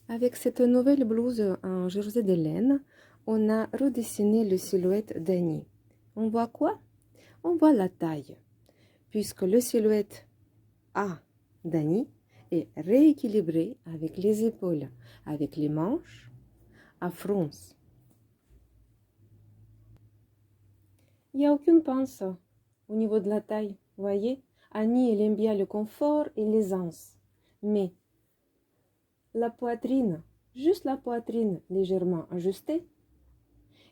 Avec cette nouvelle blouse en jersey de laine, on a redessiné le silhouette d'Annie. On voit quoi? On voit la taille, puisque le silhouette A d'Annie est rééquilibré avec les épaules, avec les manches à fronce. Il n'y a aucune pince au niveau de la taille, vous voyez? Annie, elle aime bien le confort et l'aisance, mais la poitrine, juste la poitrine légèrement ajustée.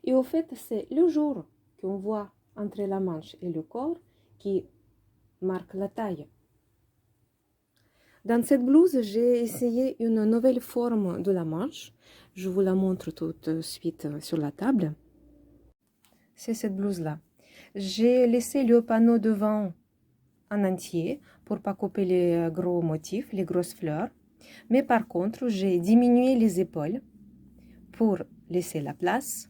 Et au fait, c'est le jour qu'on voit entre la manche et le corps qui marque la taille. Dans cette blouse, j'ai essayé une nouvelle forme de la manche. Je vous la montre tout de suite sur la table. C'est cette blouse-là. J'ai laissé le panneau devant en entier pour pas couper les gros motifs, les grosses fleurs. Mais par contre, j'ai diminué les épaules pour laisser la place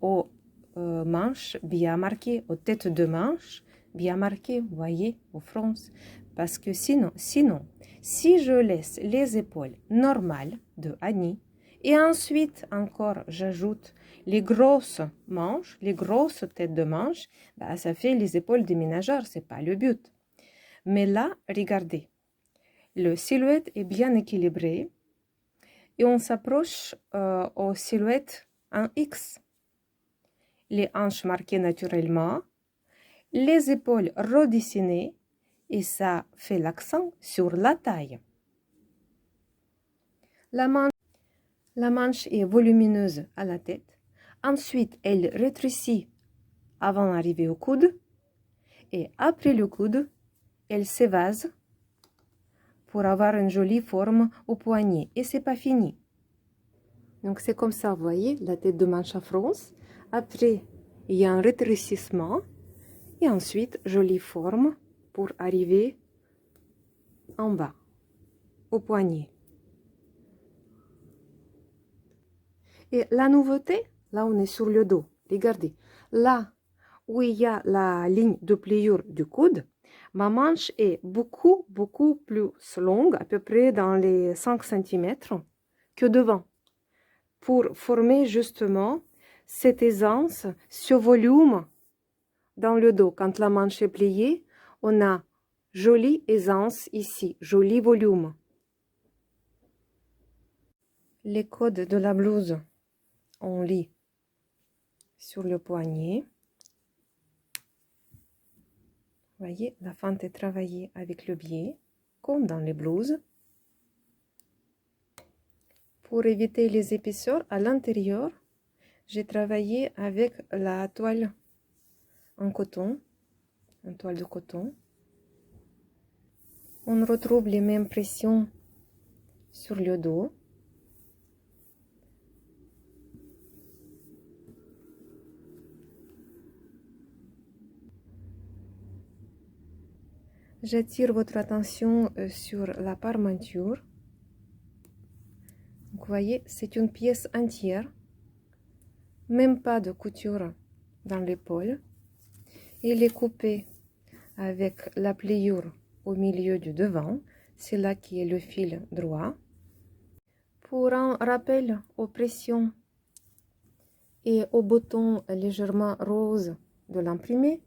aux manches bien marquées, aux têtes de manches bien marquées, vous voyez, aux fronces. Parce que sinon, si je laisse les épaules normales de Annie, et ensuite encore j'ajoute les grosses manches, les grosses têtes de manches, bah, ça fait les épaules des ménagères, c'est pas le but. Mais là, regardez, le silhouette est bien équilibré et on s'approche aux silhouettes en X. Les hanches marquées naturellement, les épaules redessinées, et ça fait l'accent sur la taille. La manche est volumineuse à la tête. Ensuite, elle rétrécit avant d'arriver au coude. Et après le coude, elle s'évase pour avoir une jolie forme au poignet. Et c'est pas fini. Donc c'est comme ça, vous voyez, la tête de manche à fronce. Après, il y a un rétrécissement. Et ensuite, jolie forme pour arriver en bas, au poignet. Et la nouveauté, là on est sur le dos. Regardez, là où il y a la ligne de pliure du coude, ma manche est beaucoup plus longue, à peu près dans les 5 cm que devant, pour former justement cette aisance, ce volume dans le dos. Quand la manche est pliée, on a jolie aisance ici, joli volume. Les codes de la blouse, on lit sur le poignet. Vous voyez, la fente est travaillée avec le biais, comme dans les blouses. Pour éviter les épaisseurs à l'intérieur, j'ai travaillé avec la toile en coton, une toile de coton. On retrouve les mêmes pressions sur le dos. J'attire votre attention sur la parmenture. Vous voyez, c'est une pièce entière, même pas de couture dans l'épaule. Il est coupé avec la pliure au milieu du devant, c'est là qui est le fil droit. Pour un rappel aux pressions et aux boutons légèrement roses de l'imprimé,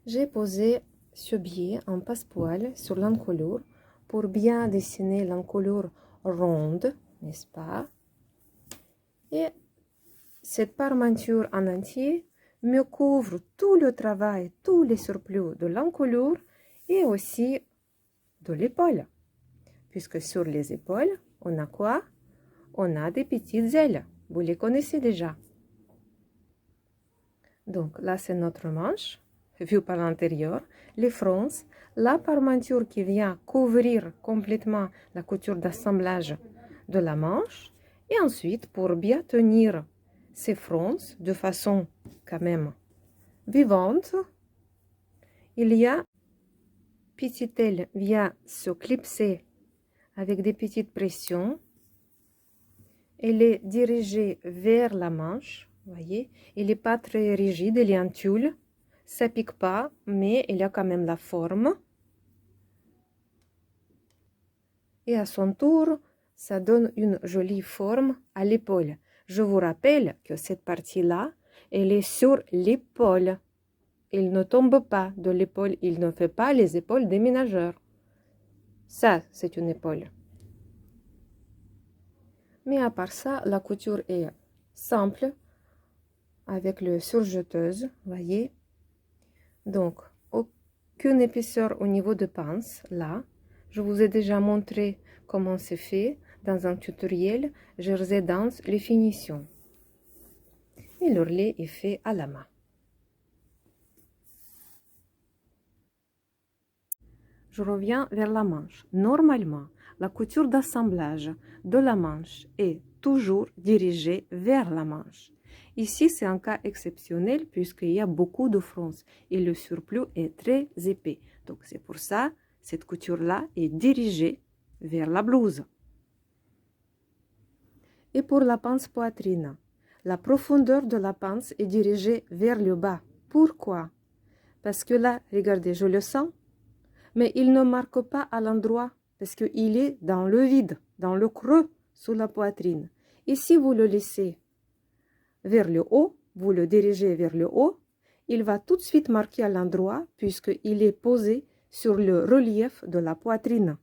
j'ai posé ce biais en passepoil sur l'encolure pour bien dessiner l'encolure ronde, n'est-ce pas? Et cette parmenture en entier me couvre tout le travail, tous les surplus de l'encolure et aussi de l'épaule. Puisque sur les épaules, on a quoi? On a des petites ailes. Vous les connaissez déjà. Donc là, c'est notre manche, vue par l'intérieur, les fronces, la parmenture qui vient couvrir complètement la couture d'assemblage de la manche. Et ensuite, pour bien tenir ces fronces de façon quand même vivante, il y a petite aile vient se clipser avec des petites pressions. Elle est dirigée vers la manche, vous voyez, il n'est pas très rigide, il est en tulle, ça pique pas, mais il a quand même la forme. Et à son tour, Ça donne une jolie forme à l'épaule. Je vous rappelle que cette partie-là, elle est sur l'épaule. Il ne tombe pas de l'épaule, il ne fait pas les épaules des ménageurs. Ça, c'est une épaule. Mais à part ça, la couture est simple, avec le surjeteuse, voyez. Donc, aucune épaisseur au niveau de pince, là. Je vous ai déjà montré comment c'est fait dans un tutoriel. Je redance les finitions. Et l'ourlet est fait à la main. Je reviens vers la manche. Normalement, la couture d'assemblage de la manche est toujours dirigée vers la manche. Ici, c'est un cas exceptionnel puisqu'il y a beaucoup de fronces et le surplus est très épais. Donc, c'est pour ça, cette couture-là est dirigée vers la blouse. Et pour la pince poitrine, la profondeur de la pince est dirigée vers le bas. Pourquoi? Parce que là, regardez, je le sens, mais il ne marque pas à l'endroit parce qu'il est dans le vide, dans le creux sous la poitrine. Et si vous le laissez vers le haut, vous le dirigez vers le haut, il va tout de suite marquer à l'endroit puisqu'il est posé sur le relief de la poitrine.